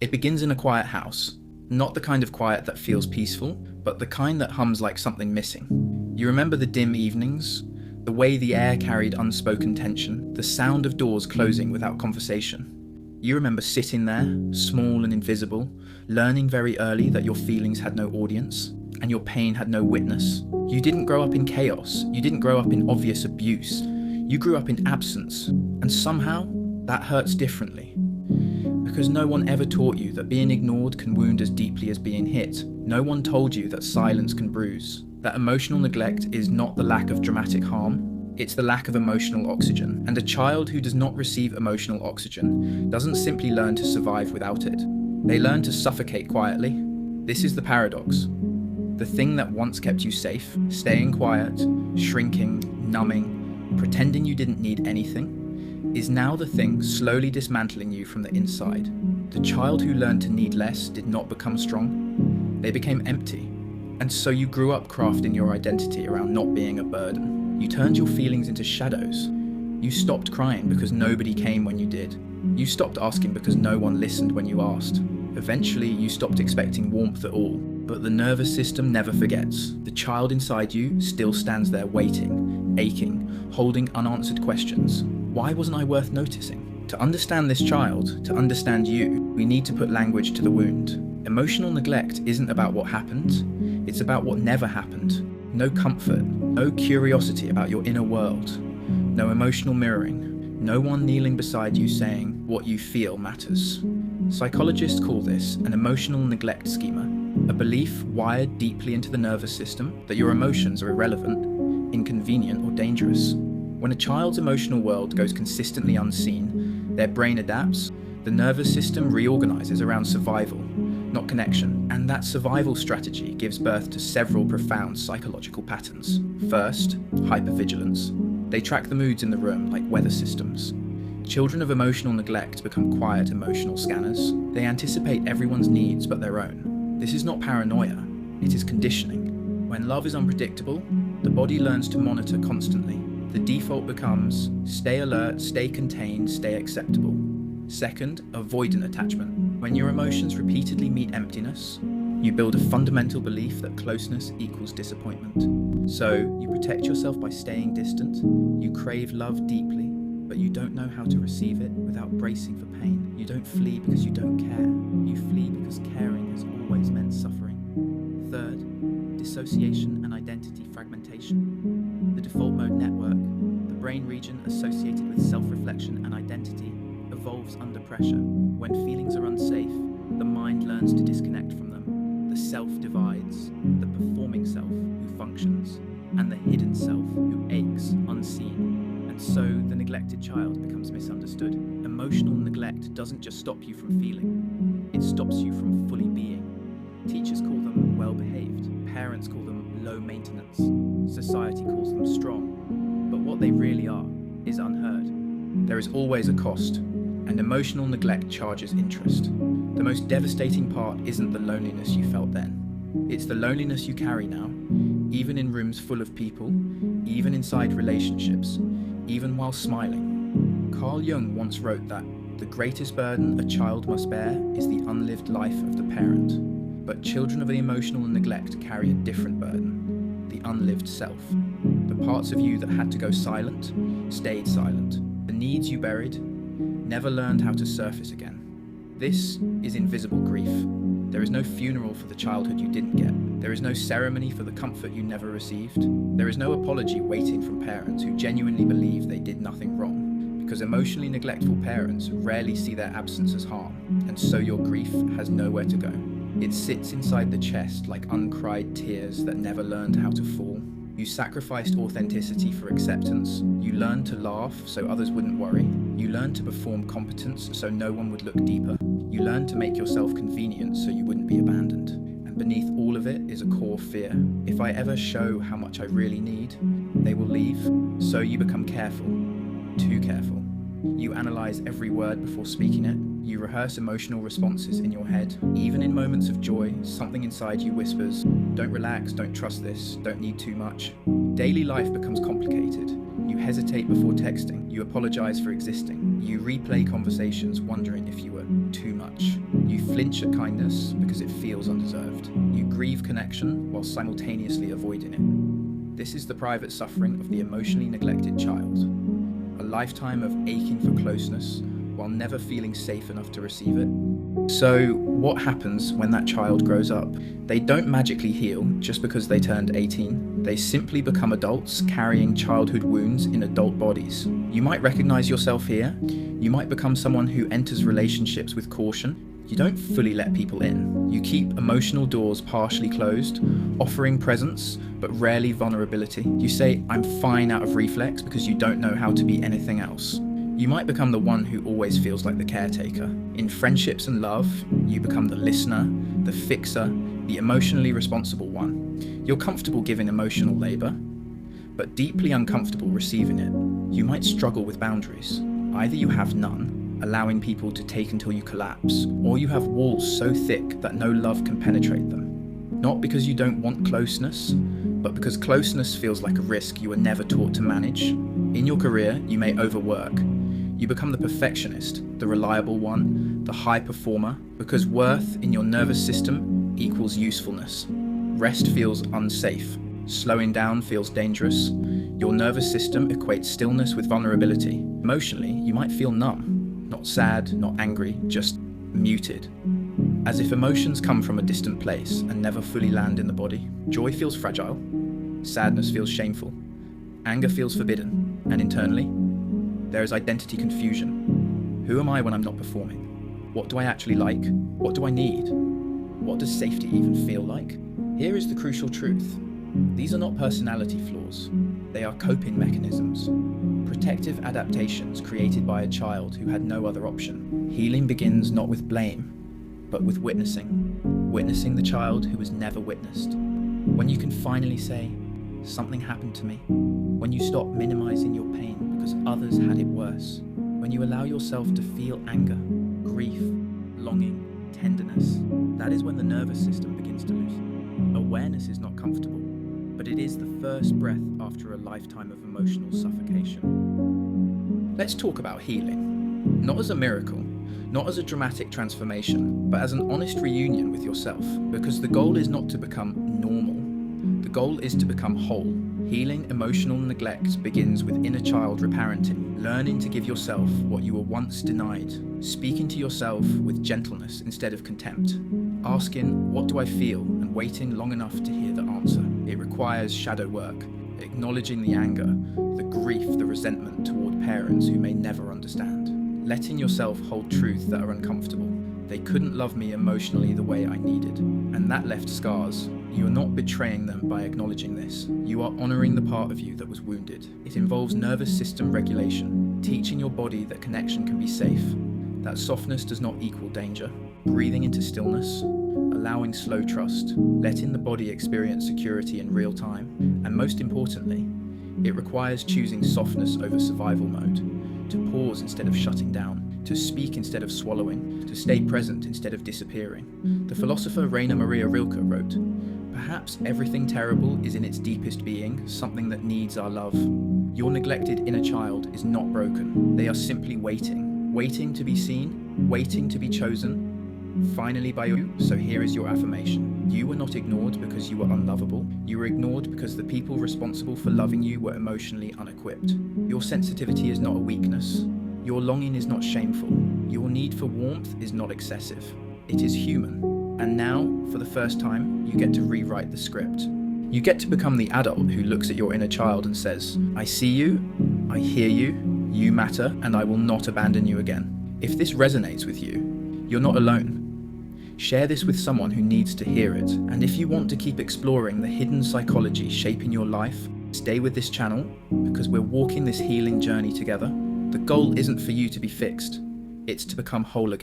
It begins in a quiet house. Not the kind of quiet that feels peaceful, but the kind that hums like something missing. You remember the dim evenings? The way the air carried unspoken tension, the sound of doors closing without conversation. You remember sitting there, small and invisible, learning very early that your feelings had no audience, and your pain had no witness. You didn't grow up in chaos, you didn't grow up in obvious abuse, you grew up in absence, and somehow, that hurts differently. Because no one ever taught you that being ignored can wound as deeply as being hit. No one told you that silence can bruise, that emotional neglect is not the lack of dramatic harm, it's the lack of emotional oxygen. And a child who does not receive emotional oxygen doesn't simply learn to survive without it. They learn to suffocate quietly. This is the paradox. The thing that once kept you safe, staying quiet, shrinking, numbing, pretending you didn't need anything, is now the thing slowly dismantling you from the inside. The child who learned to need less did not become strong. They became empty. And so you grew up crafting your identity around not being a burden. You turned your feelings into shadows. You stopped crying because nobody came when you did. You stopped asking because no one listened when you asked. Eventually, you stopped expecting warmth at all. But the nervous system never forgets. The child inside you still stands there waiting, aching, holding unanswered questions. Why wasn't I worth noticing? To understand this child, to understand you, we need to put language to the wound. Emotional neglect isn't about what happened, it's about what never happened. No comfort, no curiosity about your inner world, no emotional mirroring, no one kneeling beside you saying what you feel matters. Psychologists call this an emotional neglect schema, a belief wired deeply into the nervous system that your emotions are irrelevant, inconvenient, or dangerous. When a child's emotional world goes consistently unseen, their brain adapts, the nervous system reorganizes around survival, not connection, and that survival strategy gives birth to several profound psychological patterns. First, hypervigilance. They track the moods in the room like weather systems. Children of emotional neglect become quiet emotional scanners. They anticipate everyone's needs but their own. This is not paranoia, it is conditioning. When love is unpredictable, the body learns to monitor constantly. The default becomes stay alert, stay contained, stay acceptable. Second, avoidant attachment. When your emotions repeatedly meet emptiness, you build a fundamental belief that closeness equals disappointment. So, you protect yourself by staying distant. You crave love deeply, but you don't know how to receive it without bracing for pain. You don't flee because you don't care. You flee because caring has always meant suffering. Third, dissociation and identity fragmentation. The default mode network, the brain region associated with self-reflection and identity, evolves under pressure. When feelings are unsafe, the mind learns to disconnect from them. The self divides, the performing self who functions, and the hidden self who aches unseen. And so the neglected child becomes misunderstood. Emotional neglect doesn't just stop you from feeling, it stops you from fully being. Teachers call them well-behaved, parents call them low maintenance, society calls them strong, but what they really are is unheard. There is always a cost, and emotional neglect charges interest. The most devastating part isn't the loneliness you felt then. It's the loneliness you carry now, even in rooms full of people, even inside relationships, even while smiling. Carl Jung once wrote that the greatest burden a child must bear is the unlived life of the parent. But children of the emotional neglect carry a different burden, the unlived self. The parts of you that had to go silent, stayed silent. The needs you buried, never learned how to surface again. This is invisible grief. There is no funeral for the childhood you didn't get. There is no ceremony for the comfort you never received. There is no apology waiting from parents who genuinely believe they did nothing wrong, because emotionally neglectful parents rarely see their absence as harm, and so your grief has nowhere to go. It sits inside the chest like uncried tears that never learned how to fall. You sacrificed authenticity for acceptance. You learned to laugh so others wouldn't worry. You learned to perform competence so no one would look deeper. You learned to make yourself convenient so you wouldn't be abandoned. And beneath all of it is a core fear. If I ever show how much I really need, they will leave. So you become careful, too careful. You analyze every word before speaking it. You rehearse emotional responses in your head. Even in moments of joy, something inside you whispers, don't relax, don't trust this, don't need too much. Daily life becomes complicated. You hesitate before texting. You apologize for existing. You replay conversations wondering if you were too much. You flinch at kindness because it feels undeserved. You grieve connection while simultaneously avoiding it. This is the private suffering of the emotionally neglected child. A lifetime of aching for closeness while never feeling safe enough to receive it. So, what happens when that child grows up? They don't magically heal just because they turned 18. They simply become adults carrying childhood wounds in adult bodies. You might recognize yourself here. You might become someone who enters relationships with caution. You don't fully let people in. You keep emotional doors partially closed, offering presence but rarely vulnerability. You say, "I'm fine" out of reflex because you don't know how to be anything else. You might become the one who always feels like the caretaker. In friendships and love, you become the listener, the fixer, the emotionally responsible one. You're comfortable giving emotional labor, but deeply uncomfortable receiving it. You might struggle with boundaries. Either you have none, allowing people to take until you collapse, or you have walls so thick that no love can penetrate them. Not because you don't want closeness, but because closeness feels like a risk you were never taught to manage. In your career, you may overwork. You become the perfectionist, the reliable one, the high performer, because worth in your nervous system equals usefulness. Rest feels unsafe. Slowing down feels dangerous. Your nervous system equates stillness with vulnerability. Emotionally, you might feel numb. Not sad, not angry, just muted. As if emotions come from a distant place and never fully land in the body. Joy feels fragile. Sadness feels shameful. Anger feels forbidden. And internally, there is identity confusion. Who am I when I'm not performing? What do I actually like? What do I need? What does safety even feel like? Here is the crucial truth. These are not personality flaws. They are coping mechanisms. Protective adaptations created by a child who had no other option. Healing begins not with blame, but with witnessing. Witnessing the child who was never witnessed. When you can finally say, "Something happened to me." When you stop minimizing your pain because others had it worse. When you allow yourself to feel anger, grief, longing, tenderness. That is when the nervous system begins to loosen. Awareness is not comfortable, but it is the first breath after a lifetime of emotional suffocation. Let's talk about healing. Not as a miracle, not as a dramatic transformation, but as an honest reunion with yourself. Because the goal is not to become normal. The goal is to become whole. Healing emotional neglect begins with inner child reparenting, learning to give yourself what you were once denied, speaking to yourself with gentleness instead of contempt, asking, "What do I feel?" and waiting long enough to hear the answer. It requires shadow work, acknowledging the anger, the grief, the resentment toward parents who may never understand, letting yourself hold truths that are uncomfortable. They couldn't love me emotionally the way I needed, and that left scars. You are not betraying them by acknowledging this. You are honoring the part of you that was wounded. It involves nervous system regulation, teaching your body that connection can be safe, that softness does not equal danger, breathing into stillness, allowing slow trust, letting the body experience security in real time, and most importantly, it requires choosing softness over survival mode, to pause instead of shutting down, to speak instead of swallowing, to stay present instead of disappearing. The philosopher Rainer Maria Rilke wrote, "Perhaps everything terrible is in its deepest being, something that needs our love." Your neglected inner child is not broken. They are simply waiting to be seen, waiting to be chosen, finally by you. So here is your affirmation. You were not ignored because you were unlovable. You were ignored because the people responsible for loving you were emotionally unequipped. Your sensitivity is not a weakness. Your longing is not shameful. Your need for warmth is not excessive. It is human. And now, for the first time, you get to rewrite the script. You get to become the adult who looks at your inner child and says, "I see you, I hear you, you matter, and I will not abandon you again." If this resonates with you, you're not alone. Share this with someone who needs to hear it. And if you want to keep exploring the hidden psychology shaping your life, stay with this channel, because we're walking this healing journey together. The goal isn't for you to be fixed, it's to become whole again.